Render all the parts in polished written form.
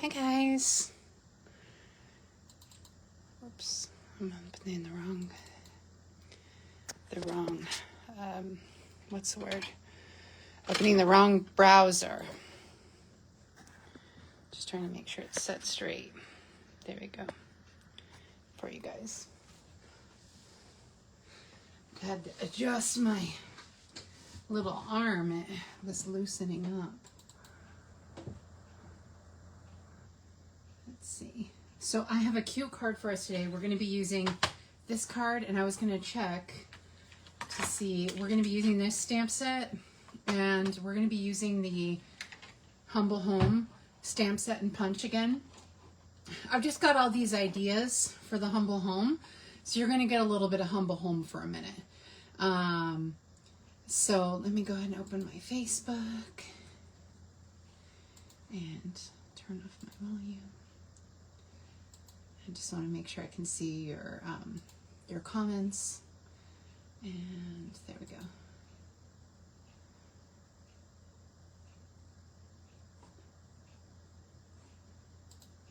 Hi guys. Oops, I'm opening the wrong, what's the word? Opening the wrong browser. Just trying to make sure it's set straight. There we go. For you guys. I had to adjust my little arm. It was loosening up. Let's see. So I have a cute card for us today. We're going to be using this card, and I was going to check to see. We're going to be using this stamp set, and we're going to be using the Humble Home stamp set and punch again. I've just got all these ideas for the Humble Home, so you're going to get a little bit of Humble Home for a minute. So let me go ahead and open my Facebook and turn off my volume. I just want to make sure I can see your comments, and there we go.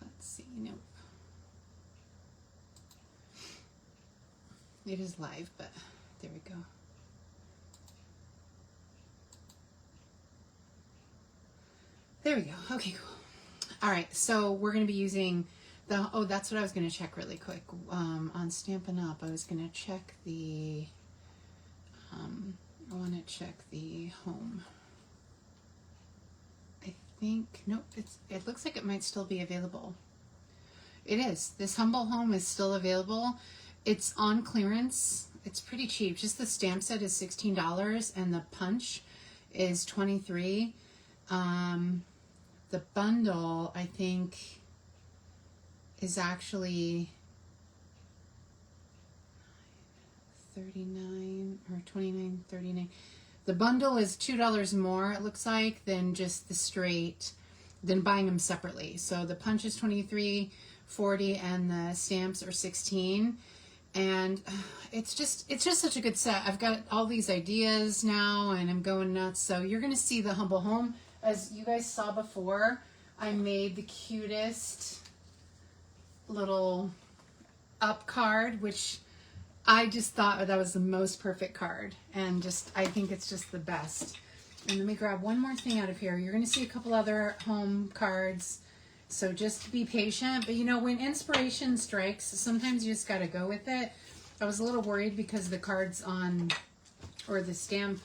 Let's see, nope. It is live, but there we go. There we go. Okay, cool. All right, so we're going to be using that's what I was going to check really quick. On Stampin' Up, I was going to check the, I want to check the home. I think, nope, it looks like it might still be available. It is. This Humble Home is still available. It's on clearance. It's pretty cheap. Just the stamp set is $16 and the punch is $23. The bundle, I think, is actually $39 or $29.39. The bundle is $2 more, it looks like, than just the straight, than buying them separately. So the punch is $23.40 and the stamps are $16. And it's just such a good set. I've got all these ideas now and I'm going nuts. So you're going to see the Humble Home. As you guys saw before, I made the cutest little up card, which I just thought that was the most perfect card. And I think it's just the best. And let me grab one more thing out of here. You're going to see a couple other home cards. So just be patient. But you know, when inspiration strikes, sometimes you just got to go with it. I was a little worried because the cards on, or the stamp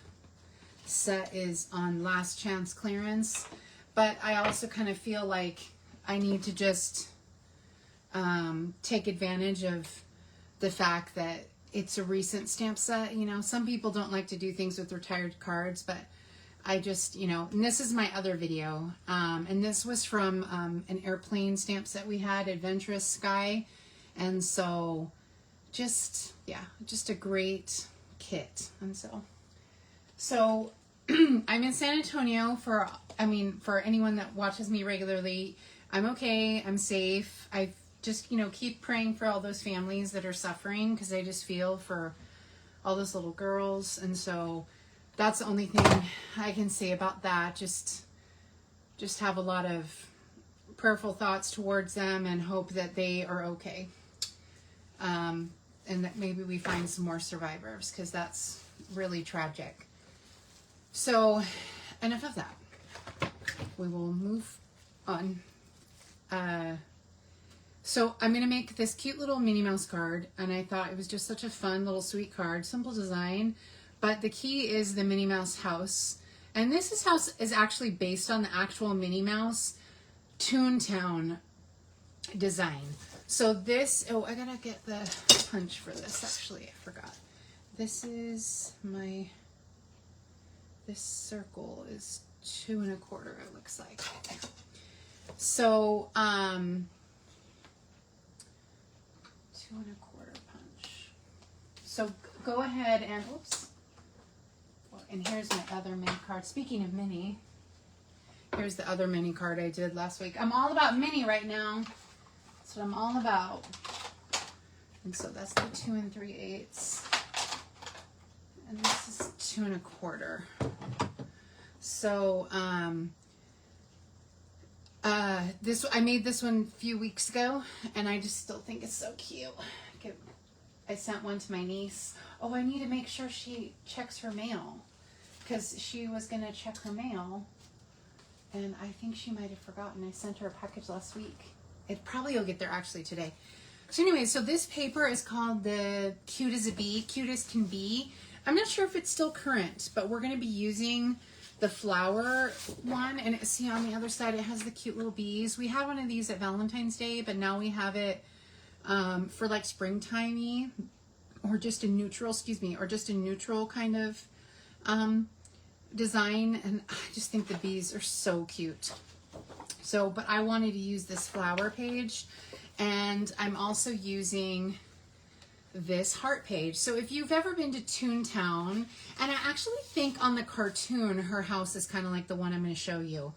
set is on last chance clearance. But I also kind of feel like I need to just take advantage of the fact that it's a recent stamp set. You know, some people don't like to do things with retired cards, but I just, you know, and this is my other video. And this was from an airplane stamp set we had, Adventurous Sky. And so just, yeah, just a great kit. And so I'm in San Antonio for anyone that watches me regularly. I'm okay. I'm safe. I just, you know, keep praying for all those families that are suffering, because I just feel for all those little girls. And so that's the only thing I can say about that. Just have a lot of prayerful thoughts towards them and hope that they are okay. And that maybe we find some more survivors, because that's really tragic. So enough of that. We will move on. So I'm going to make this cute little Minnie Mouse card, and I thought it was just such a fun little sweet card, simple design, but the key is the Minnie Mouse house. And this house is actually based on the actual Minnie Mouse Toontown design. So this, oh, I gotta get the punch for this, actually, I forgot. This is this circle is 2 1/4, it looks like. So, 2 1/4 punch. So go ahead and, oops. Well, and here's my other mini card. Speaking of Minnie, here's the other mini card I did last week. I'm all about Minnie right now. That's what I'm all about. And so that's the 2 3/8. And this is 2 1/4. So, I made this one a few weeks ago, and I just still think it's so cute. I sent one to my niece. Oh, I need to make sure she checks her mail, because she was going to check her mail, and I think she might have forgotten. I sent her a package last week. It probably will get there actually today. So anyway, so this paper is called the Cute as a Bee, Cute as Can Be. I'm not sure if it's still current, but we're going to be using the flower one, and see on the other side it has the cute little bees. We had one of these at Valentine's Day, but now we have it for like springtimey, or just a neutral, or just a neutral kind of design, and I just think the bees are so cute. So, but I wanted to use this flower page, and I'm also using this heart page. So if you've ever been to Toontown, and I actually think on the cartoon her house is kind of like the one I'm going to show you,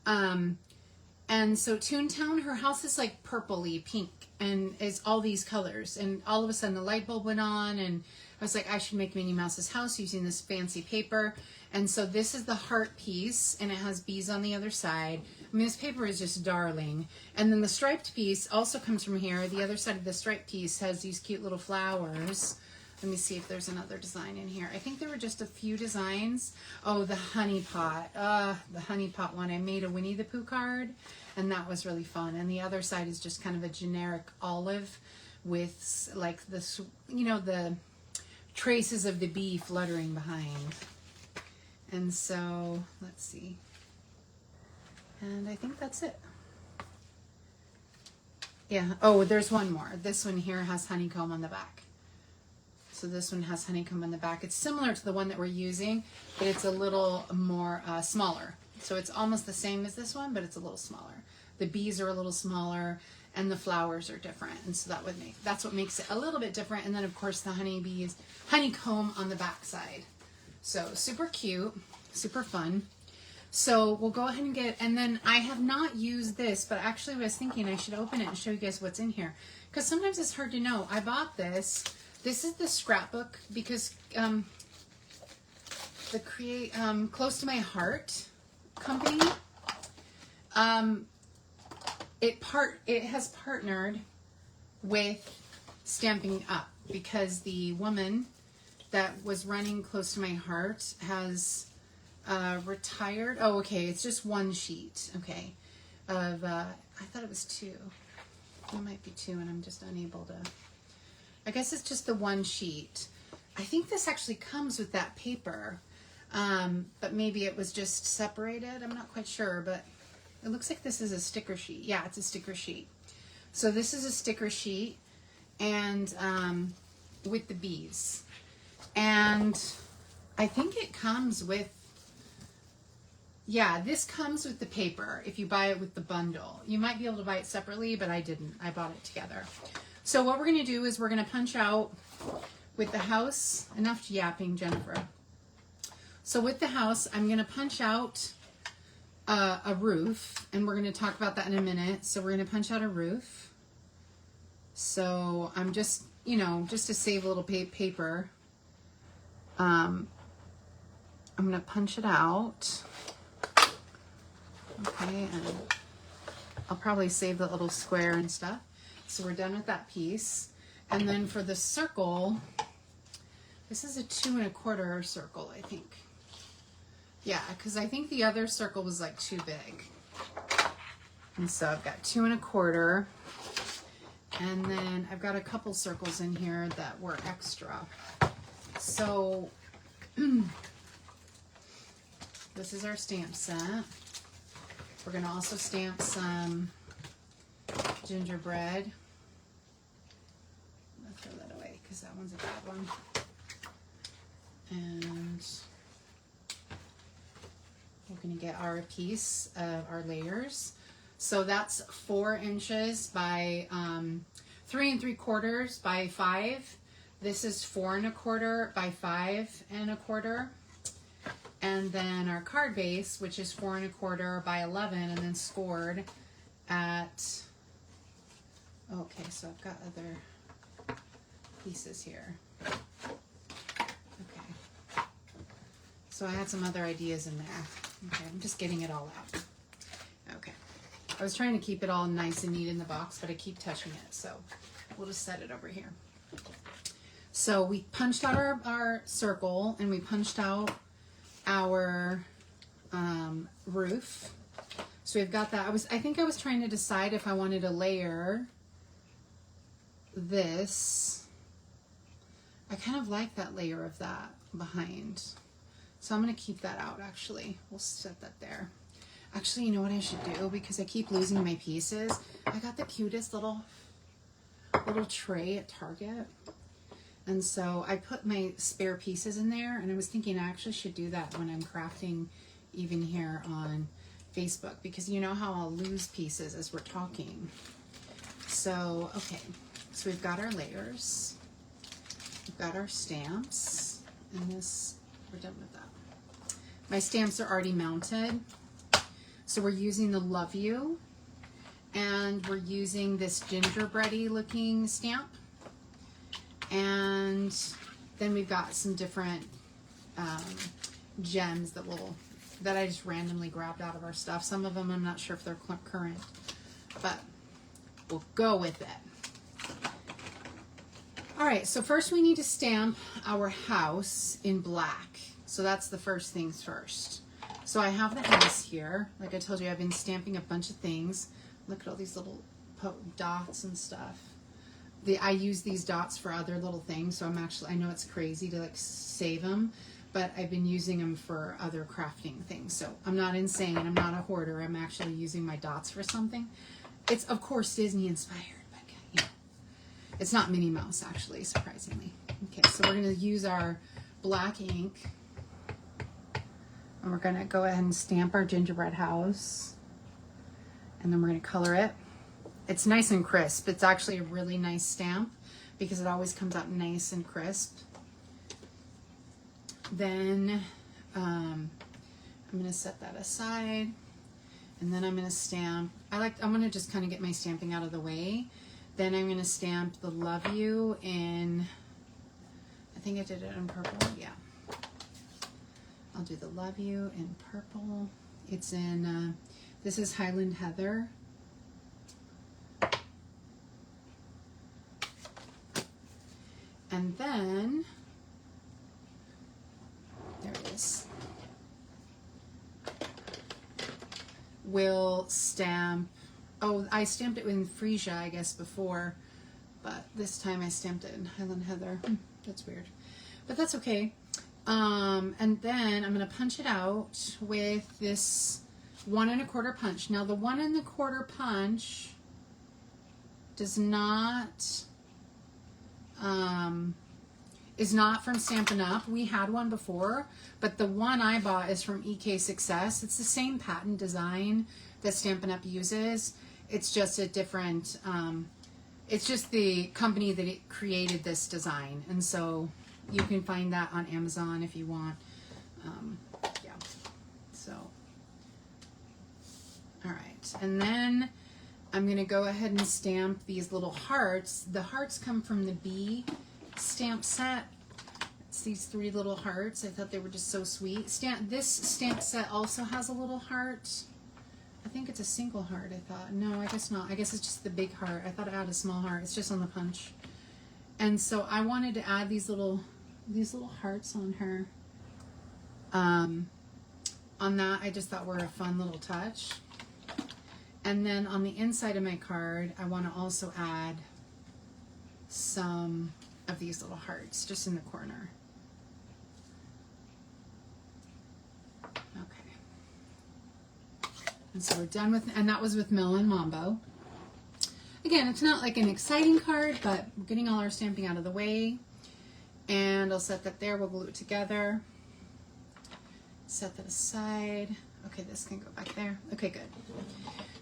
and so Toontown, her house is like purpley pink and is all these colors, and all of a sudden the light bulb went on, and I was like, I should make Minnie Mouse's house using this fancy paper. And so this is the heart piece, and it has bees on the other side. I mean, this paper is just darling. And then the striped piece also comes from here. The other side of the striped piece has these cute little flowers. Let me see if there's another design in here. I think there were just a few designs. Oh, the honey pot. The honey pot one. I made a Winnie the Pooh card, and that was really fun. And the other side is just kind of a generic olive with like this, you know, the traces of the bee fluttering behind. And so, let's see. And I think that's it. Yeah. Oh, there's one more. This one here has honeycomb on the back. So this one has honeycomb on the back. It's similar to the one that we're using, but it's a little more smaller. So it's almost the same as this one, but it's a little smaller. The bees are a little smaller, and the flowers are different. And so that's what makes it a little bit different. And then of course the honeycomb on the back side. So super cute, super fun. So we'll go ahead and and then I have not used this, but actually I was thinking I should open it and show you guys what's in here, because sometimes it's hard to know. I bought this. This is the scrapbook, because the Close to My Heart company, it has partnered with Stampin' Up, because the woman that was running Close to My Heart has retired. Oh, okay, it's just one sheet, okay, of, I thought it was two. It might be two, and I'm just unable to, I guess it's just the one sheet. I think this actually comes with that paper, but maybe it was just separated. I'm not quite sure, but it looks like this is a sticker sheet. Yeah, it's a sticker sheet. So this is a sticker sheet, and with the bees. And I think it comes with, yeah, this comes with the paper if you buy it with the bundle. You might be able to buy it separately, but I didn't. I bought it together. So what we're going to do is we're going to punch out with the house. Enough yapping, Jennifer. So with the house, I'm going to punch out a roof, and we're going to talk about that in a minute. So we're going to punch out a roof. So I'm just, you know, just to save a little paper, I'm going to punch it out. Okay, and I'll probably save the little square and stuff. So we're done with that piece. And then for the circle, this is a 2 1/4 circle, I think. Yeah, because I think the other circle was like too big. And so I've got 2 1/4. And then I've got a couple circles in here that were extra. So this is our stamp set. We're going to also stamp some gingerbread. I'm going to throw that away because that one's a bad one. And we're going to get our piece of our layers. So that's 4 inches by 3 3/4 by 5. This is 4 1/4 by 5 1/4. And then our card base, which is 4 1/4 by 11, and then scored at, okay, so I've got other pieces here. Okay. So I had some other ideas in there. Okay, I'm just getting it all out. Okay. I was trying to keep it all nice and neat in the box, but I keep touching it, so we'll just set it over here. So we punched out our circle, and we punched out our roof. So we've got that. I think I was trying to decide if I wanted to layer this. I kind of like that layer of that behind. So I'm going to keep that out, actually. We'll set that there. Actually, you know what I should do? Because I keep losing my pieces. I got the cutest little tray at Target. And so I put my spare pieces in there, and I was thinking I actually should do that when I'm crafting even here on Facebook, because you know how I'll lose pieces as we're talking. So, okay. So we've got our layers. We've got our stamps, and this, we're done with that. My stamps are already mounted. So we're using the Love You, and we're using this gingerbready looking stamp. And then we've got some different gems that I just randomly grabbed out of our stuff. Some of them I'm not sure if they're current, but we'll go with it. All right, so first we need to stamp our house in black. So that's the first things first. So I have the house here. Like I told you, I've been stamping a bunch of things. Look at all these little dots and stuff. I use these dots for other little things, so I know it's crazy to like save them, but I've been using them for other crafting things. So I'm not insane, I'm not a hoarder, I'm actually using my dots for something. It's of course Disney inspired, but you know, it's not Minnie Mouse actually, surprisingly. Okay, so we're gonna use our black ink, and we're gonna go ahead and stamp our gingerbread house, and then we're gonna color it. It's nice and crisp. It's actually a really nice stamp because it always comes out nice and crisp. Then I'm going to set that aside, and then I'm going to stamp. I'm going to just kind of get my stamping out of the way. Then I'm going to stamp the Love You in, I think I did it in purple. Yeah. I'll do the Love You in purple. It's in, this is Highland Heather. And then, there it is, we'll stamp, oh, I stamped it in Freesia, I guess, before, but this time I stamped it in Highland Heather. That's weird, but that's okay. And then I'm going to punch it out with this 1 1/4 punch. Now the 1 1/4 punch does not, is not from Stampin' Up. We had one before, but the one I bought is from EK Success. It's the same patent design that Stampin' Up uses. It's just a different, it's just the company that created this design. And so you can find that on Amazon if you want. Yeah, so, all right. And then I'm going to go ahead and stamp these little hearts. The hearts come from the Bee stamp set. It's these 3 little hearts. I thought they were just so sweet. This stamp set also has a little heart. I think it's a single heart, I thought. No, I guess not. I guess it's just the big heart. I thought it had a small heart. It's just on the punch. And so I wanted to add these little hearts on her. On that, I just thought were a fun little touch. And then on the inside of my card, I want to also add some of these little hearts just in the corner. Okay. And so we're done with, and that was with Melon Mambo. Again, it's not like an exciting card, but we're getting all our stamping out of the way. And I'll set that there. We'll glue it together. Set that aside. Okay, this can go back there. Okay, good.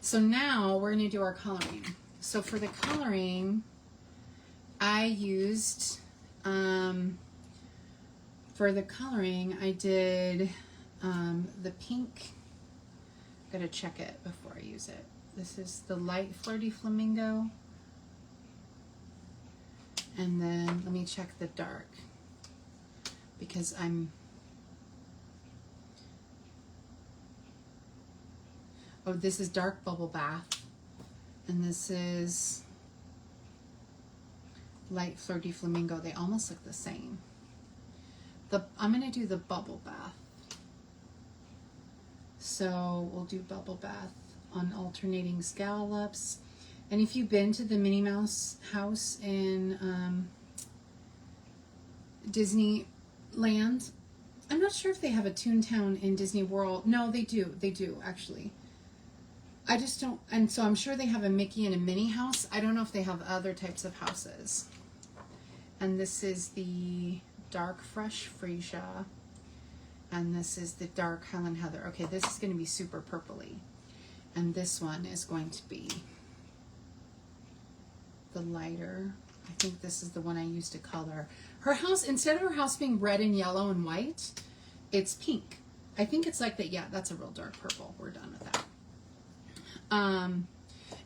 So now we're going to do our coloring. So for the coloring, I used, for the coloring, I did the pink. Got to check it before I use it. This is the light Flirty Flamingo. And then let me check the dark, because Oh, this is dark bubble bath. And this is light flirty flamingo. They almost look the same. I'm going to do the bubble bath. So we'll do bubble bath on alternating scallops. And if you've been to the Minnie Mouse house in Disneyland, I'm not sure if they have a Toontown in Disney World. No, they do. They do, actually. I just don't, and so I'm sure they have a Mickey and a Minnie house. I don't know if they have other types of houses. And this is the dark fresh freesia. And this is the dark Highland Heather. Okay, this is going to be super purpley. And this one is going to be the lighter. I think this is the one I used to color. Her house, instead of her house being red and yellow and white, it's pink. I think it's like that. Yeah, that's a real dark purple. We're done with that. And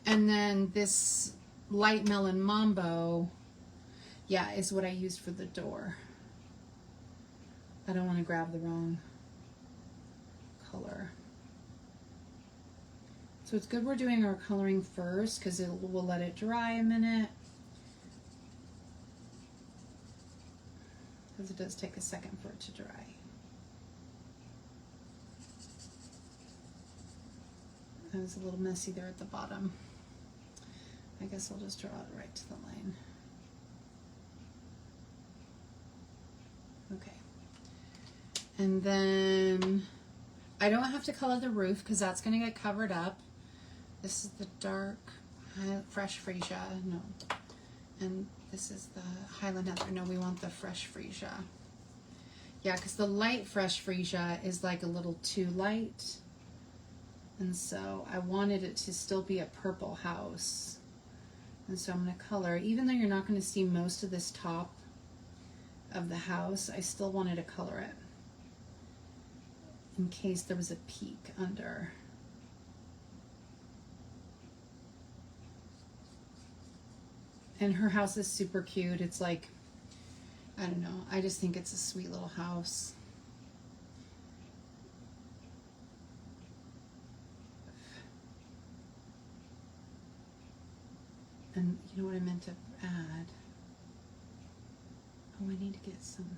then this light melon mambo, yeah, is what I used for the door. I don't want to grab the wrong color. So it's good we're doing our coloring first because we'll let it dry a minute. Because it does take a second for it to dry. That was a little messy there at the bottom. I guess I'll just draw it right to the line. Okay. And then I don't have to color the roof because that's going to get covered up. This is the dark fresh freesia. No. And this is the Highland Heather. No, we want the fresh freesia. Yeah, because the light fresh freesia is like a little too light. And so I wanted it to still be a purple house. And so I'm going to color, even though you're not going to see most of this top of the house, I still wanted to color it in case there was a peak under. And her house is super cute. It's like, I don't know, I just think it's a sweet little house. And you know what I meant to add? Oh, I need to get some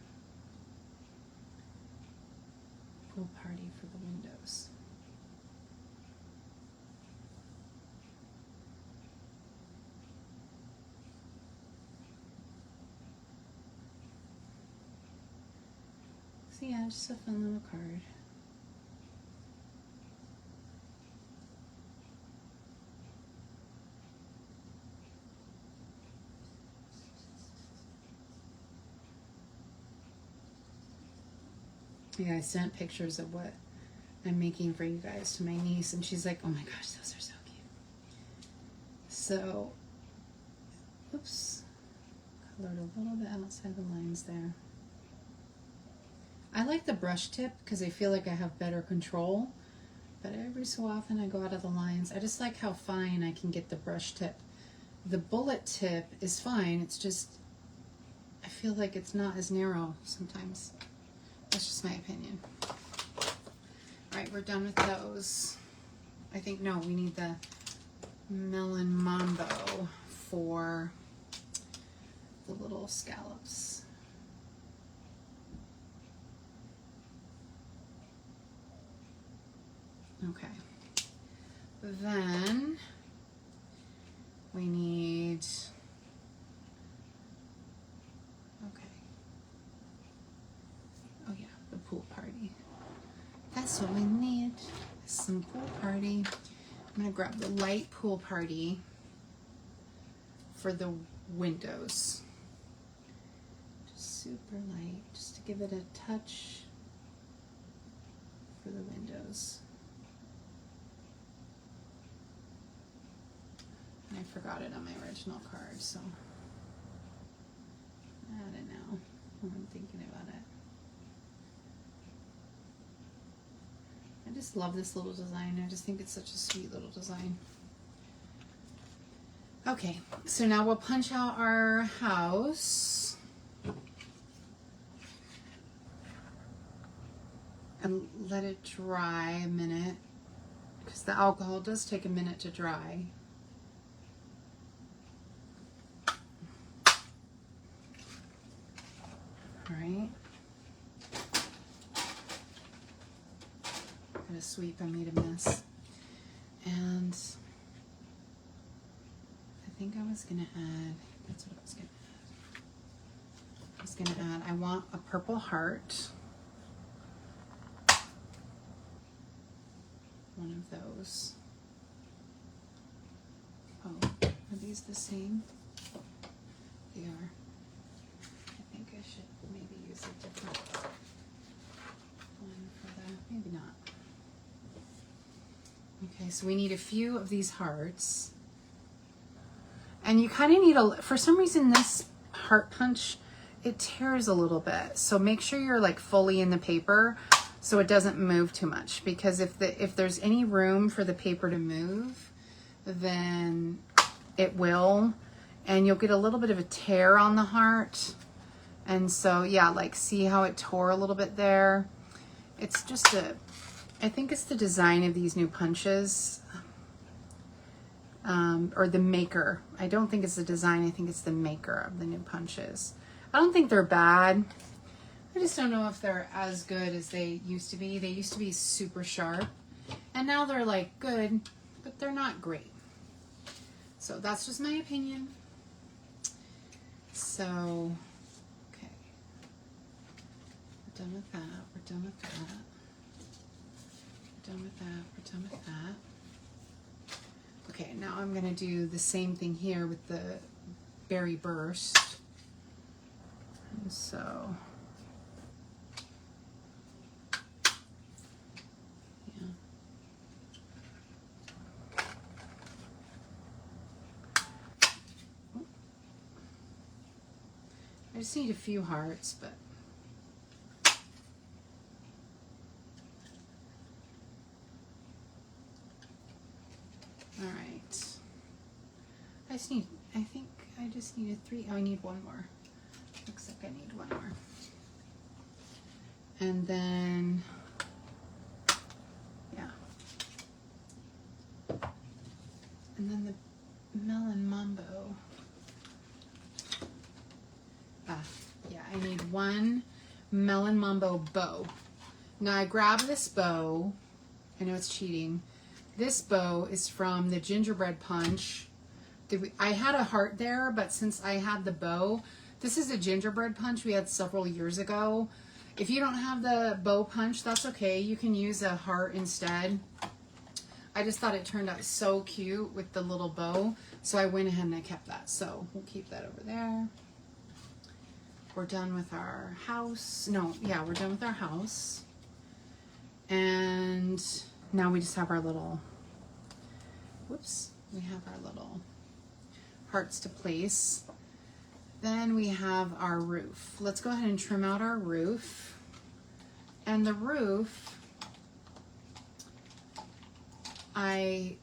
pool party for the windows. So yeah, just a fun little card. Yeah, I sent pictures of what I'm making for you guys to my niece, and she's like, oh my gosh, those are so cute. So, oops, colored a little bit outside the lines there. I like the brush tip because I feel like I have better control, but every so often I go out of the lines. I just like how fine I can get the brush tip. The bullet tip is fine, it's just, I feel like it's not as narrow sometimes. That's just my opinion. All right, we're done with those. I think, no, we need the melon mambo for the little scallops. Okay. Then we need, oh yeah, the pool party. That's what we need, some pool party. I'm gonna grab the light pool party for the windows. Just super light, just to give it a touch for the windows. And I forgot it on my original card, so I don't know. I'm thinking about it. I just love this little design. I just think it's such a sweet little design. Okay, so now we'll punch out our house. And let it dry a minute. because the alcohol does take a minute to dry. All right. Got a sweep, I made a mess. And I think I was gonna add, that's what I was gonna add. I was gonna add, I want a purple heart. One of those. Oh, are these the same? They are. I think I should maybe use a different one for that. Maybe not. Okay, so we need a few of these hearts. And you kind of need for some reason this heart punch, it tears a little bit. So make sure you're like fully in the paper so it doesn't move too much, because if there's any room for the paper to move, then it will, and you'll get a little bit of a tear on the heart. And so yeah, like see how it tore a little bit there? It's just I think it's the design of these new punches, or the maker. I don't think it's the design, I think it's the maker of the new punches. I don't think they're bad. I just don't know if they're as good as they used to be. They used to be super sharp, and now they're like good, but they're not great. So that's just my opinion. So, okay. We're done with that. We're done with that. We're done with that. We're done with that. Okay, now I'm going to do the same thing here with the berry burst. And so, yeah. I just need a few hearts, but all right. I think I just needed 3. Oh, I need one more. Looks like I need one more. And then, yeah. And then the melon mambo. Yeah, I need one melon mambo bow. Now I grabbed this bow. I know it's cheating. This bow is from the gingerbread punch. I had a heart there, but since I had the bow, this is a gingerbread punch we had several years ago. If you don't have the bow punch, that's okay. You can use a heart instead. I just thought it turned out so cute with the little bow, so I went ahead and I kept that. So we'll keep that over there. We're done with our house. No, yeah, we're done with our house. And now we just have our little, whoops, we have our little hearts to place. Then we have our roof. Let's go ahead and trim out our roof. And the roof, I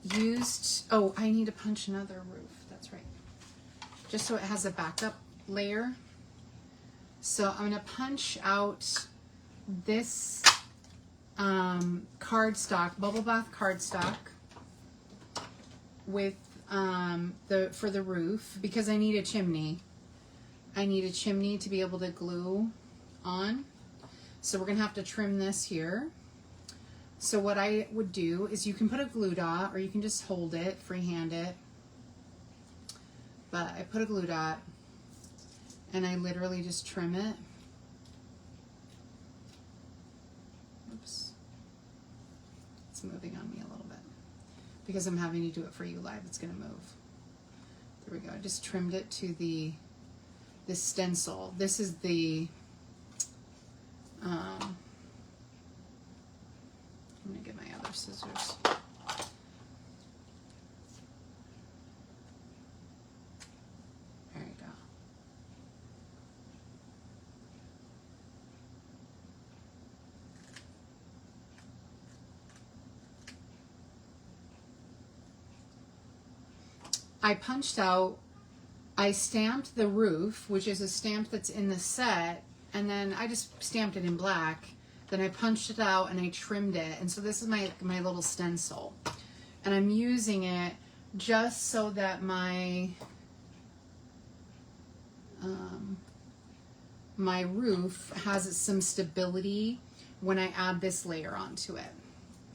used, oh, I need to punch another roof. That's right. Just so it has a backup layer. So I'm going to punch out this cardstock, bubble bath cardstock with for the roof, because I need a chimney. I need a chimney to be able to glue on. So we're going to have to trim this here. So what I would do is, you can put a glue dot or you can just hold it, freehand it. But I put a glue dot and I literally just trim it. Oops. It's moving on me a little bit. Because I'm having to do it for you live, it's going to move. There we go. I just trimmed it to the stencil. This is the, I'm going to get my other scissors. There you go. I punched out, I stamped the roof, which is a stamp that's in the set, and then I just stamped it in black, Then I punched it out and I trimmed it. And so this is my little stencil. And I'm using it just so that my my roof has some stability when I add this layer onto it.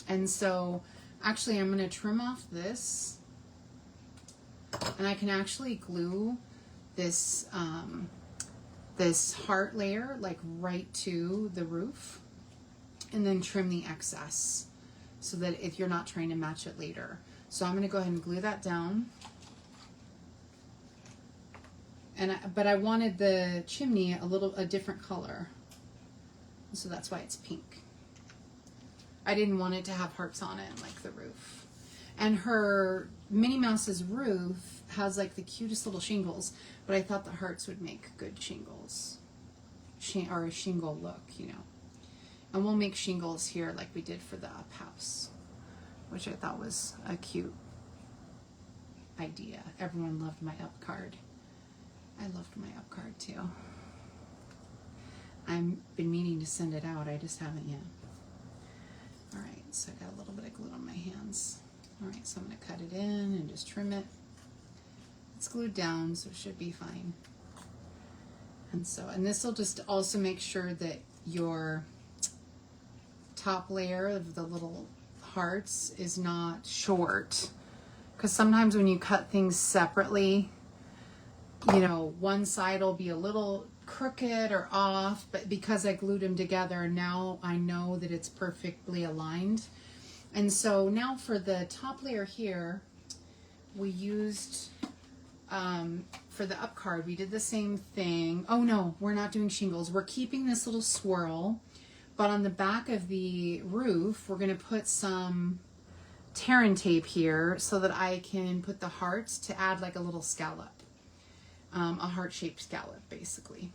And so actually I'm going to trim off this, and I can actually glue this this heart layer like right to the roof, and then trim the excess so that if you're not trying to match it later. So I'm going to go ahead and glue that down. But I wanted the chimney a different color, so that's why it's pink. I didn't want it to have hearts on it like the roof. And her Minnie Mouse's roof has like the cutest little shingles, but I thought the hearts would make good shingles, or a shingle look, you know. And we'll make shingles here like we did for the up house, which I thought was a cute idea. Everyone loved my up card. I loved my up card too. I've been meaning to send it out, I just haven't yet. Alright, so I got a little bit of glue on my hands. Alright, so I'm going to cut it in and just trim it. It's glued down, so it should be fine. And this will just also make sure that your top layer of the little hearts is not short. Because sometimes when you cut things separately, you know, one side will be a little crooked or off, but because I glued them together, now I know that it's perfectly aligned. And so now for the top layer here, we used, for the up card, we did the same thing. Oh no, we're not doing shingles. We're keeping this little swirl, but on the back of the roof, we're going to put some Terran tape here so that I can put the hearts to add like a little scallop. A heart-shaped scallop, basically.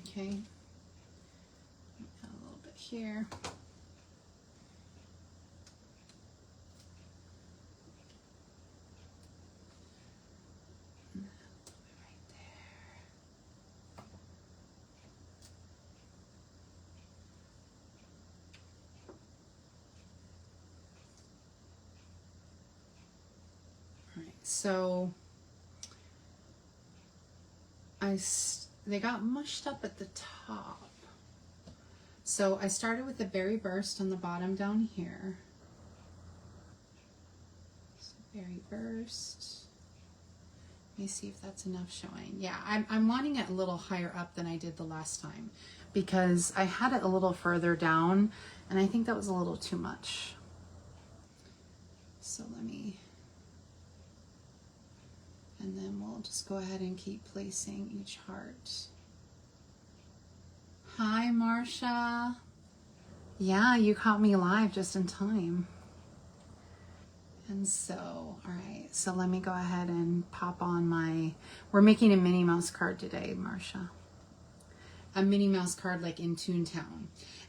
Okay. Add a little bit here. So they got mushed up at the top. So I started with the berry burst on the bottom down here. So berry burst. Let me see if that's enough showing. Yeah, I'm wanting it a little higher up than I did the last time because I had it a little further down and I think that was a little too much. So let me... And then we'll just go ahead and keep placing each heart. Hi, Marcia. Yeah, you caught me live just in time. And so, all right, so let me go ahead and pop on my, we're making a Minnie Mouse card today, Marcia. A Minnie Mouse card like in Toontown.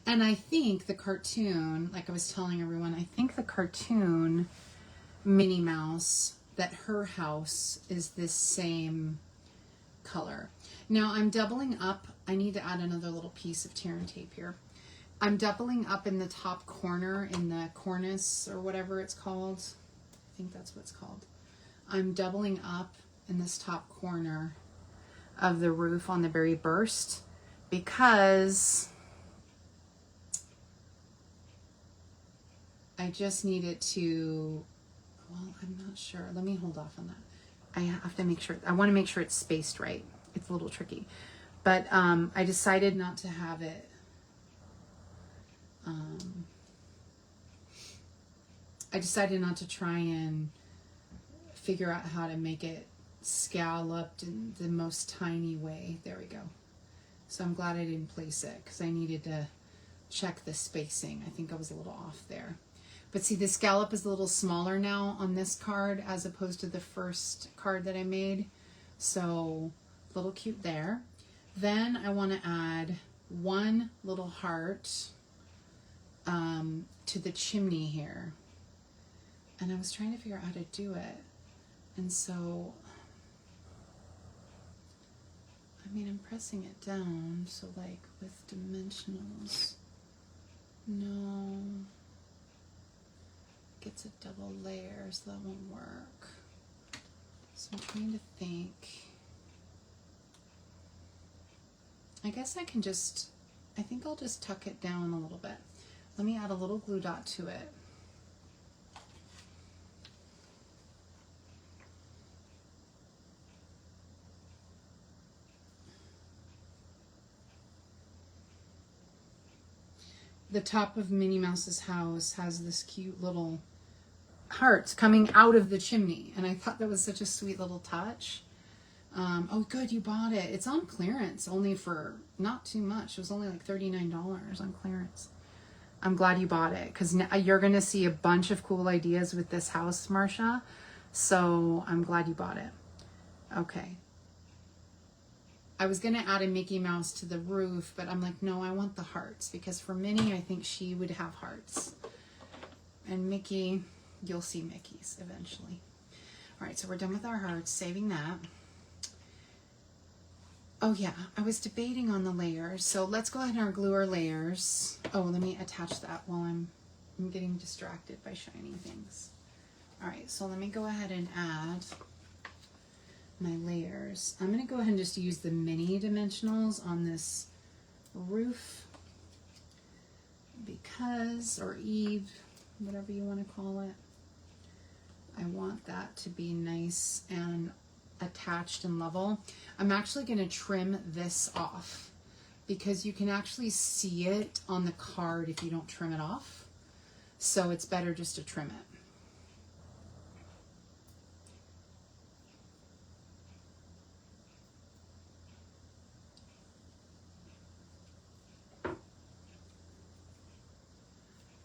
And I think the cartoon, like I was telling everyone, I think the cartoon Minnie Mouse, that her house is this same color. Now I'm doubling up. I need to add another little piece of Terran tape here. I'm doubling up in the top corner in the cornice or whatever it's called. I think that's what it's called. I'm doubling up in this top corner of the roof on the berry burst because I just need it to, well, I'm not sure. Let me hold off on that. I have to make sure, I want to make sure it's spaced right. It's a little tricky. But I decided not to have it, I decided not to try and figure out how to make it scalloped in the most tiny way. There we go. So I'm glad I didn't place it because I needed to check the spacing. I think I was a little off there. But see, the scallop is a little smaller now on this card as opposed to the first card that I made. So a little cute there. Then I want to add one little heart to the chimney here. and I was trying to figure out how to do it. And so, I mean, I'm pressing it down, so like with dimensionals, no, gets a double layer, so that won't work. So I'm trying to think. I guess I can just, I think I'll just tuck it down a little bit. Let me add a little glue dot to it. The top of Minnie Mouse's house has this cute little hearts coming out of the chimney, and I thought that was such a sweet little touch. Oh, good, you bought it. It's on clearance, only for not too much. It was only like $39 on clearance. I'm glad you bought it, because you're going to see a bunch of cool ideas with this house, Marsha. So I'm glad you bought it. Okay. I was going to add a Mickey Mouse to the roof, but I'm like, no, I want the hearts, because for Minnie, I think she would have hearts. And Mickey, you'll see Mickeys eventually. All right, so we're done with our hearts, saving that. Oh yeah, I was debating on the layers. So let's go ahead and glue our layers. Oh, let me attach that while I'm getting distracted by shiny things. All right, so let me go ahead and add my layers. I'm gonna go ahead and just use the mini dimensionals on this roof because, or eave, whatever you want to call it. I want that to be nice and attached and level. I'm actually going to trim this off because you can actually see it on the card if you don't trim it off. So it's better just to trim it.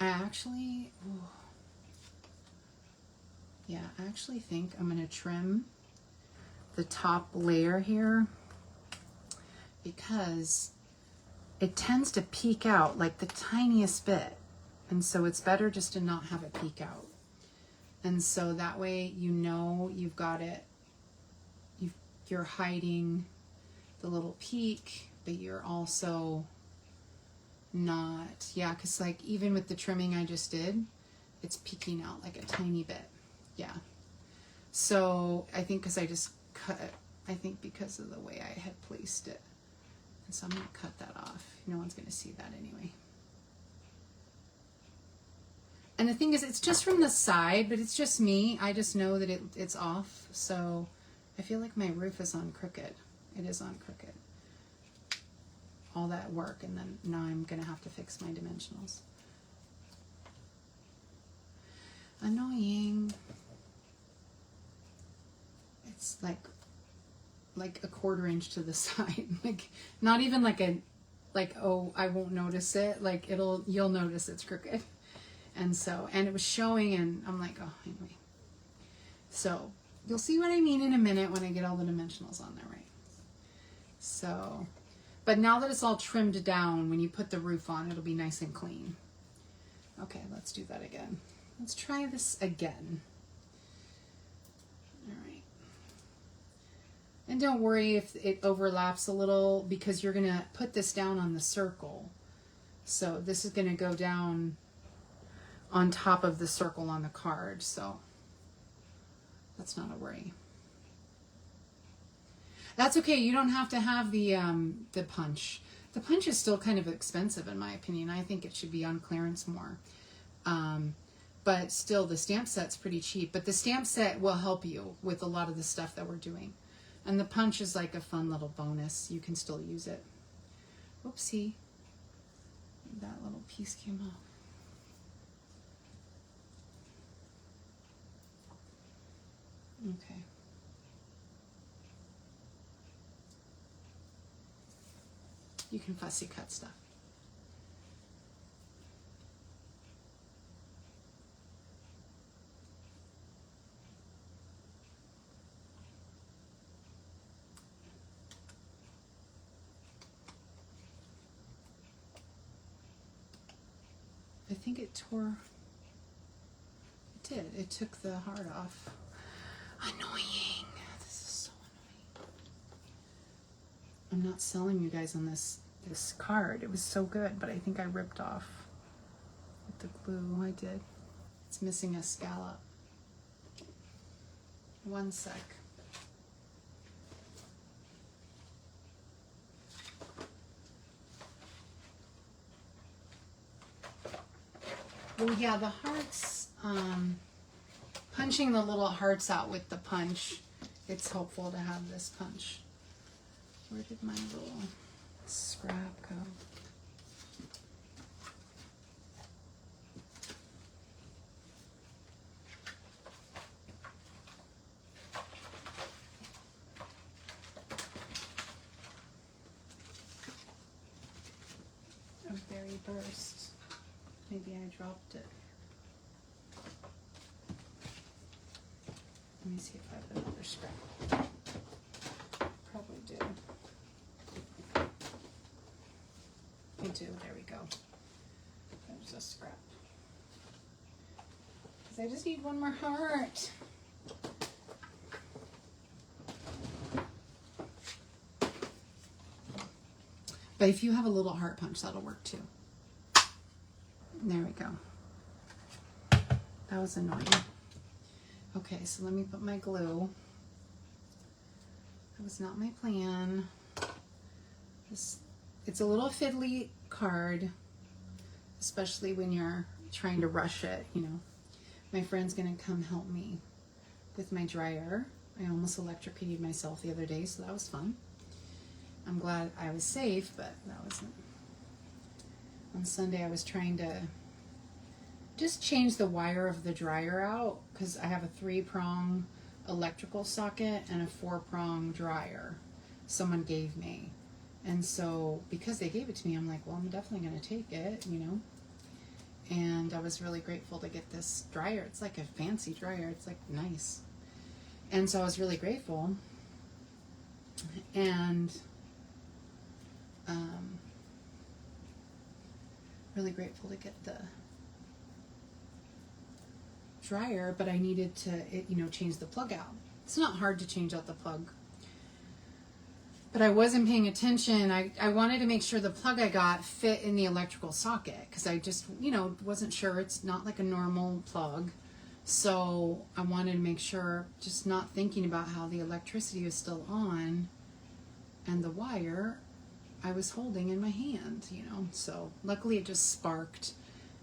I actually think I'm going to trim the top layer here because it tends to peek out like the tiniest bit. And so it's better just to not have it peek out. And so that way, you know, you've got it, you're hiding the little peak, but you're also not, yeah, because like even with the trimming I just did, it's peeking out like a tiny bit. Yeah. So I think because I just cut, I think because of the way I had placed it. And so I'm going to cut that off. No one's going to see that anyway. And the thing is, it's just from the side, but it's just me. I just know that it's off. So I feel like my roof is on crooked. It is on crooked. All that work, and then now I'm going to have to fix my dimensionals. Annoying. It's like a 1/4 inch to the side. Like not even like a, like, oh, I won't notice it. Like you'll notice it's crooked. And so, and it was showing, and I'm like, oh, anyway. So you'll see what I mean in a minute when I get all the dimensionals on there, right? So, but now that it's all trimmed down, when you put the roof on, it'll be nice and clean. Okay, let's do that again. Let's try this again. All right. And don't worry if it overlaps a little, because you're gonna put this down on the circle. So this is gonna go down on top of the circle on the card, so that's not a worry. That's okay. You don't have to have the punch. The punch is still kind of expensive in my opinion. I think it should be on clearance more. But still, the stamp set's pretty cheap. But the stamp set will help you with a lot of the stuff that we're doing. And the punch is like a fun little bonus. You can still use it. Oopsie. That little piece came off. Okay. You can fussy cut stuff. I think it did. It took the heart off. Annoying. This is so annoying. I'm not selling you guys on this card. It was so good, but I think I ripped off with the glue. I did. It's missing a scallop. One sec. Well, yeah, the hearts, punching the little hearts out with the punch, it's helpful to have this punch. Where did my little scrap go? A berry burst. Maybe I dropped it. Let me see if I have another scrap. Probably do. I do. There we go. There's a scrap. Because I just need one more heart. But if you have a little heart punch, that'll work too. There we go. That was annoying. Okay, so let me put my glue. That was not my plan. It's a little fiddly card, especially when you're trying to rush it, you know. My friend's gonna come help me with my dryer. I almost electrocuted myself the other day, so that was fun. I'm glad I was safe, but that wasn't. On Sunday, I was trying to just change the wire of the dryer out because I have a 3-prong electrical socket and a 4-prong dryer someone gave me. And so because they gave it to me, I'm like, well, I'm definitely going to take it, you know. And I was really grateful to get this dryer. It's like a fancy dryer. It's like nice. And so I was really grateful. And really grateful to get the dryer, but I needed to, change the plug out. It's not hard to change out the plug, but I wasn't paying attention. I wanted to make sure the plug I got fit in the electrical socket because I just, wasn't sure. It's not like a normal plug. So I wanted to make sure, just not thinking about how the electricity was still on and the wire I was holding in my hand, So luckily it just sparked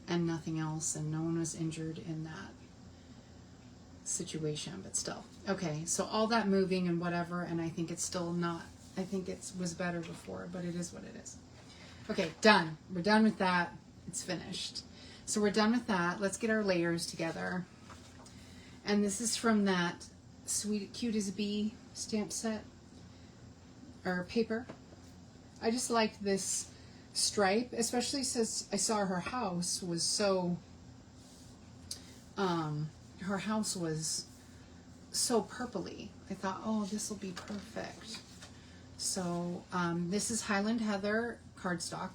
and nothing else, and no one was injured in that situation, but still. Okay, so all that moving and whatever, and I think it's still not, I think it was better before, but it is what it is. Okay, done. We're done with that. It's finished. So we're done with that. Let's get our layers together. And this is from that Sweet Cute as a Bee stamp set, or paper. I just liked this stripe, especially since I saw her house was so, her house was so purpley. I thought, oh, this will be perfect. So this is Highland Heather cardstock,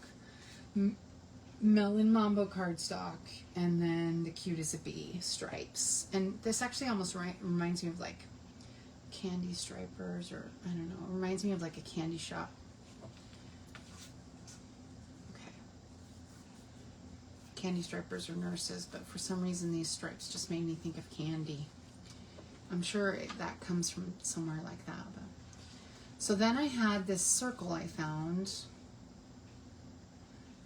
Melon Mambo cardstock, and then the Cute as a Bee stripes. And this actually almost reminds me of like candy stripers, or I don't know, it reminds me of like a candy shop. Candy stripers or nurses, but for some reason these stripes just made me think of candy. I'm sure that comes from somewhere like that. But. So then I had this circle I found.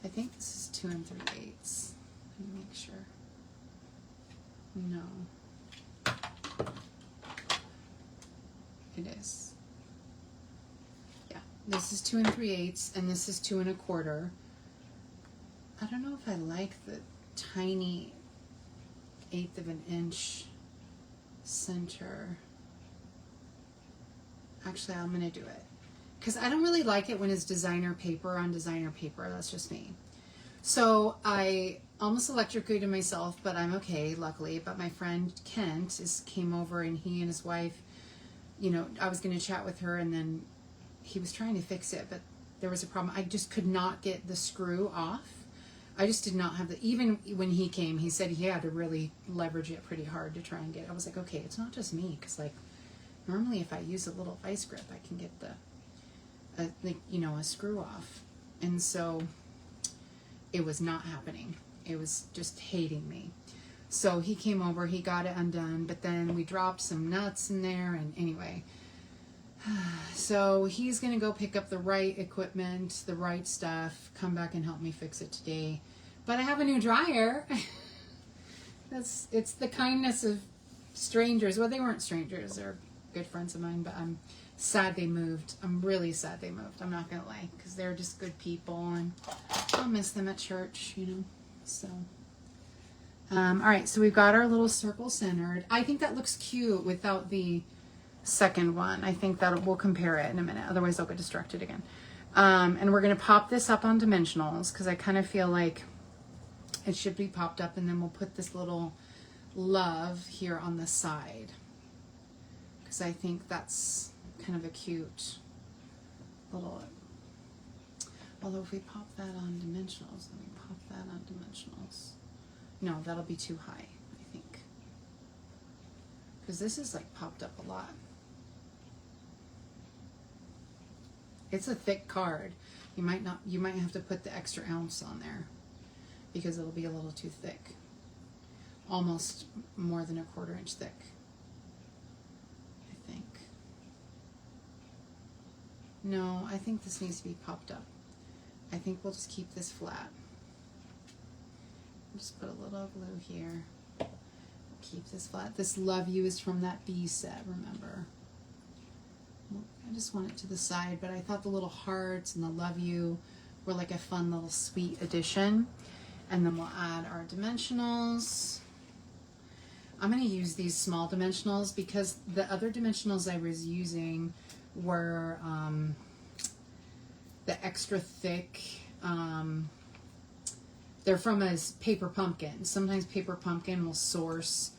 I think this is 2 3/8. Let me make sure. No. It is. Yeah, this is 2 3/8, and this is 2 1/4. I don't know if I like the tiny 1/8 of an inch center. Actually, I'm going to do it. Because I don't really like it when it's designer paper on designer paper. That's just me. So I almost electrocuted myself, but I'm okay, luckily. But my friend Kent came over, and he and his wife, I was going to chat with her, and then he was trying to fix it, but there was a problem. I just could not get the screw off. I just did not have the, even when he came, he said he had to really leverage it pretty hard to try and get it. I was like, okay, it's not just me, because like normally if I use a little vice grip, I can get a screw off. And so it was not happening. It was just hating me. So he came over, he got it undone, but then we dropped some nuts in there, and anyway. So he's going to go pick up the right equipment, the right stuff, come back and help me fix it today. But I have a new dryer. It's the kindness of strangers. Well, they weren't strangers. They're good friends of mine, but I'm sad they moved. I'm really sad they moved. I'm not going to lie, because they're just good people, and I'll miss them at church, you know. So, all right, so we've got our little circle centered. I think that looks cute without the second one. I think that we'll compare it in a minute. Otherwise, I'll get distracted again. And we're going to pop this up on dimensionals, because I kind of feel like it should be popped up, and then we'll put this little love here on the side, because I think that's kind of a cute little, although if we pop that on dimensionals, let me pop that on dimensionals. No, that'll be too high, I think, because this is like popped up a lot. It's a thick card. You might have to put the extra ounce on there, because it'll be a little too thick. Almost more than a 1/4 inch thick, I think. No, I think this needs to be popped up. I think we'll just keep this flat. Just put a little glue here. Keep this flat. This Love You is from that bee set, remember? I just want it to the side, but I thought the little hearts and the Love You were like a fun little sweet addition. And then we'll add our dimensionals. I'm going to use these small dimensionals because the other dimensionals I was using were the extra thick. They're from a Paper Pumpkin. Sometimes Paper Pumpkin will source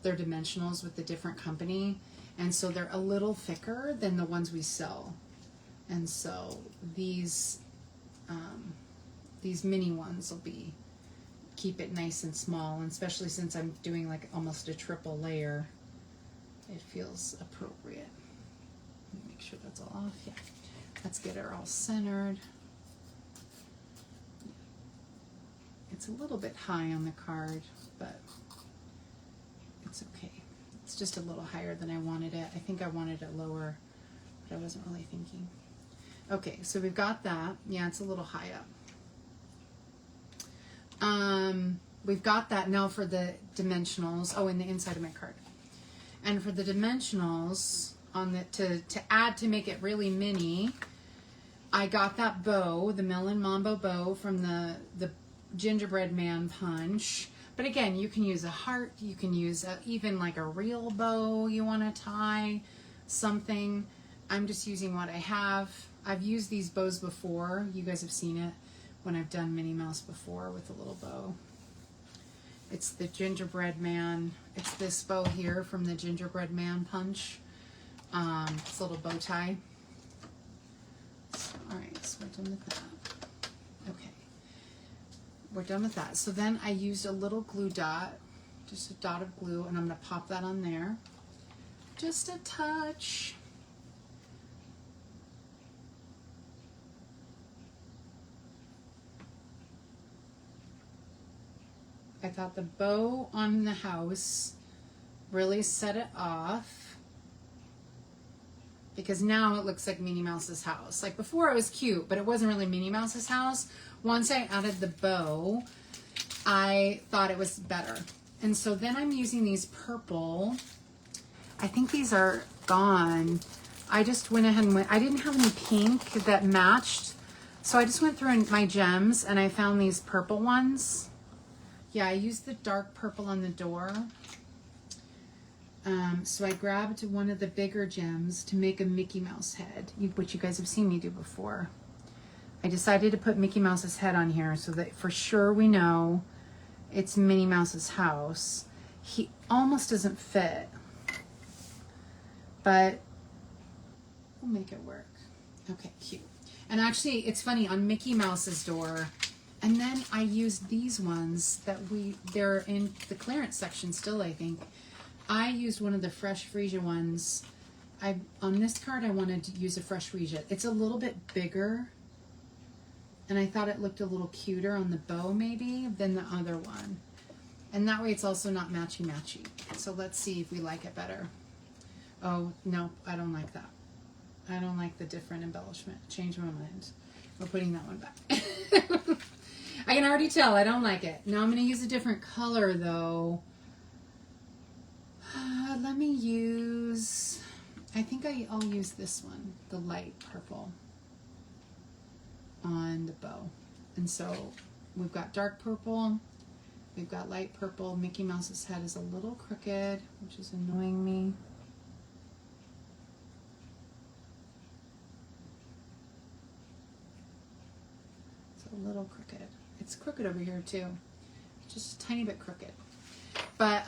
their dimensionals with a different company, and so they're a little thicker than the ones we sell. And so these mini ones will keep it nice and small, and especially since I'm doing like almost a triple layer, it feels appropriate. Let me make sure that's all off. Yeah, let's get her all centered. It's a little bit high on the card, but it's okay. It's just a little higher than I wanted it. I think I wanted it lower, but I wasn't really thinking. Okay, so we've got that. Yeah, it's a little high up. We've got that now for the dimensionals. Oh, in the inside of my card. And for the dimensionals on the to add to make it really mini, I got that bow, the Melon Mambo bow from the Gingerbread Man punch. But again, you can use a heart, you can use even like a real bow you want to tie something. I'm just using what I have. I've used these bows before. You guys have seen it when I've done Minnie Mouse before with a little bow. It's the Gingerbread Man. It's this bow here from the Gingerbread Man punch. It's a little bow tie. So, all right, so we're done with that. Okay, we're done with that. So then I used a little glue dot, just a dot of glue, and I'm going to pop that on there. Just a touch. I thought the bow on the house really set it off, because now it looks like Minnie Mouse's house. Like before it was cute, but it wasn't really Minnie Mouse's house. Once I added the bow, I thought it was better. And so then I'm using these purple. I think these are gone. I just went ahead and I didn't have any pink that matched. So I just went through my gems and I found these purple ones. Yeah, I used the dark purple on the door. So I grabbed one of the bigger gems to make a Mickey Mouse head, which you guys have seen me do before. I decided to put Mickey Mouse's head on here so that for sure we know it's Minnie Mouse's house. He almost doesn't fit, but we'll make it work. Okay, cute. And actually, it's funny, on Mickey Mouse's door, And then I used these ones that they're in the clearance section still, I think. I used one of the Fresh Freesia ones. On this card, I wanted to use a Fresh Freesia. It's a little bit bigger, and I thought it looked a little cuter on the bow maybe than the other one. And that way it's also not matchy-matchy. So let's see if we like it better. Oh, no, I don't like that. I don't like the different embellishment. Change my mind. We're putting that one back. I can already tell I don't like it. Now I'm going to use a different color though. Let me use, I think I'll use this one, the light purple on the bow. And so we've got dark purple, we've got light purple. Mickey Mouse's head is a little crooked, which is annoying me. It's a little crooked. It's crooked over here too, just a tiny bit crooked. But,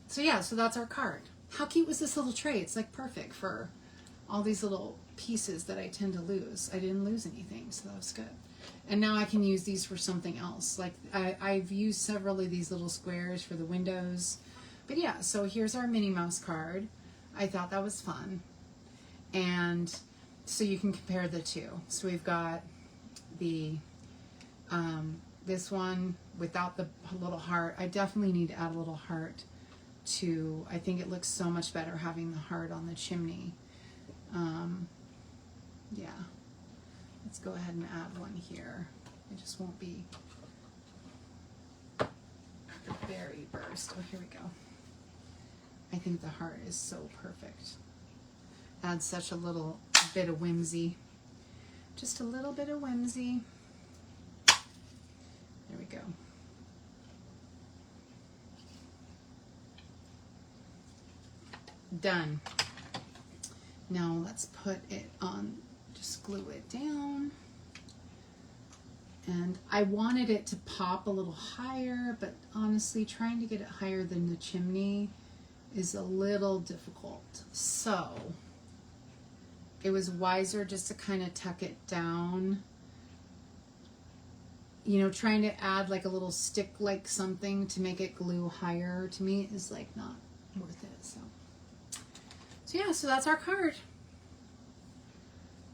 so yeah, so that's our card. How cute was this little tray? It's like perfect for all these little pieces that I tend to lose. I didn't lose anything, so that was good. And now I can use these for something else. Like I've used several of these little squares for the windows. But yeah, so here's our Minnie Mouse card. I thought that was fun. And so you can compare the two. So we've got the, this one without the little heart. I definitely need to add a little heart to, I think it looks so much better having the heart on the chimney. Yeah, let's go ahead and add one here. It just won't be the berry burst. Oh, here we go. I think the heart is so perfect. Adds such a little bit of whimsy. Just a little bit of whimsy. There we go. Done. Now let's put it on, just glue it down. And I wanted it to pop a little higher, but honestly, trying to get it higher than the chimney is a little difficult. So it was wiser just to kind of tuck it down. You know, trying to add like a little stick like something to make it glue higher to me is like not worth it. So yeah, so that's our card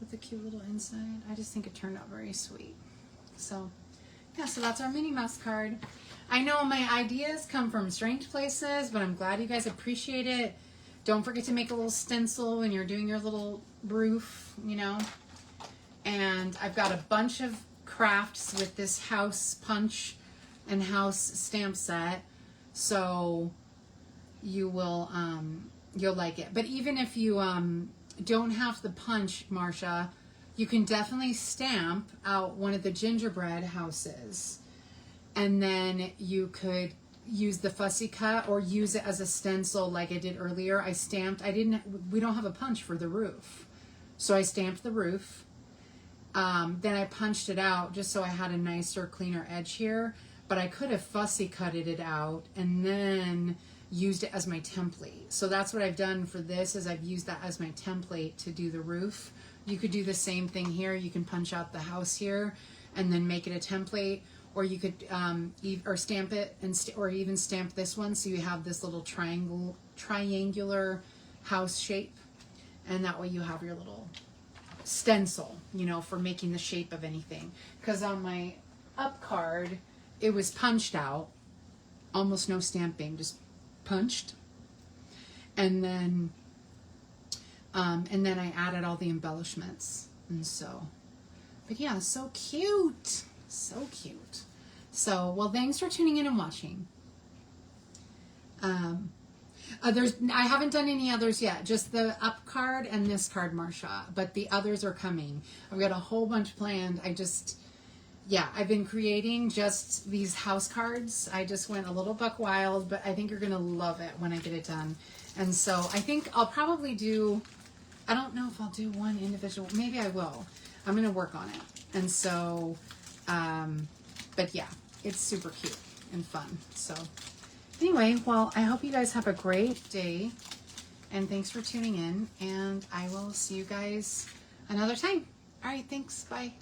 with the cute little inside. I just think it turned out very sweet. So yeah, so that's our Minnie Mouse card. I know my ideas come from strange places, but I'm glad you guys appreciate it. Don't forget to make a little stencil when you're doing your little roof, you know. And I've got a bunch of crafts with this house punch and house stamp set, so you will you'll like it. But even if you don't have the punch, Marcia, you can definitely stamp out one of the gingerbread houses, and then you could use the fussy cut or use it as a stencil like I did earlier. We don't have a punch for the roof, so I stamped the roof. Then I punched it out just so I had a nicer, cleaner edge here, but I could have fussy cutted it out and then used it as my template. So that's what I've done for this, is I've used that as my template to do the roof. You could do the same thing here. You can punch out the house here and then make it a template, or you could or stamp it or even stamp this one so you have this little triangular house shape, and that way you have your little stencil, you know, for making the shape of anything. Because on my up card, it was punched out, almost no stamping, just punched, and then I added all the embellishments. And so, but yeah, so cute, so cute. So, well, thanks for tuning in and watching. I haven't done any others yet, just the up card and this card, Marcia, but the others are coming. I've got a whole bunch planned. I've been creating just these house cards. I just went a little buck wild, but I think you're going to love it when I get it done. And so I think I'll probably do, I don't know if I'll do one individual, maybe I will. I'm going to work on it. And so, but yeah, it's super cute and fun. So anyway, well, I hope you guys have a great day, and thanks for tuning in, and I will see you guys another time. All right, thanks. Bye.